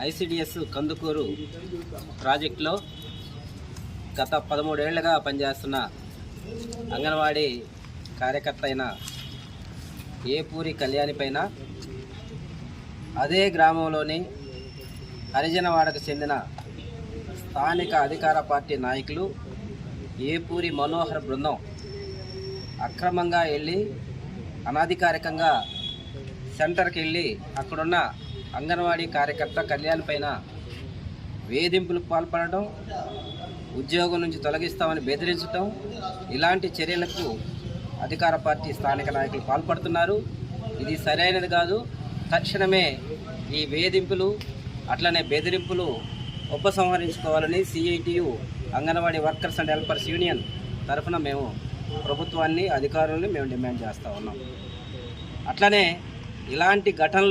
ICDS Kandukur ప్రాజెక్టులో గత 13 ఏళ్లుగా పనిచేస్తున్న అంగన్వాడీ కార్యకర్త అయిన ఏపూరి కళ్యాణి పైన అదే గ్రామంలోని హరిజనవాడకు చెందిన స్థానిక అధికార పార్టీ నాయకులు ఏపూరి మనోహర్ బృందం అక్రమంగా వెళ్ళి అనధికారికంగా సెంటర్కి వెళ్ళి అక్కడున్న అంగన్వాడీ కార్యకర్త కళ్యాణ్ పైన వేధింపులకు పాల్పడటం, ఉద్యోగం నుంచి తొలగిస్తామని బెదిరించడం, ఇలాంటి చర్యలకు అధికార పార్టీ స్థానిక నాయకులు పాల్పడుతున్నారు. ఇది సరైనది కాదు. తక్షణమే ఈ వేధింపులు అట్లనే బెదిరింపులు ఉపసంహరించుకోవాలని CITU anganwadi workers and helpers union తరఫున మేము ప్రభుత్వాన్ని, అధికారులని మేము డిమాండ్ చేస్తూ ఉన్నాం. అట్లనే ఇలాంటి ఘటనలు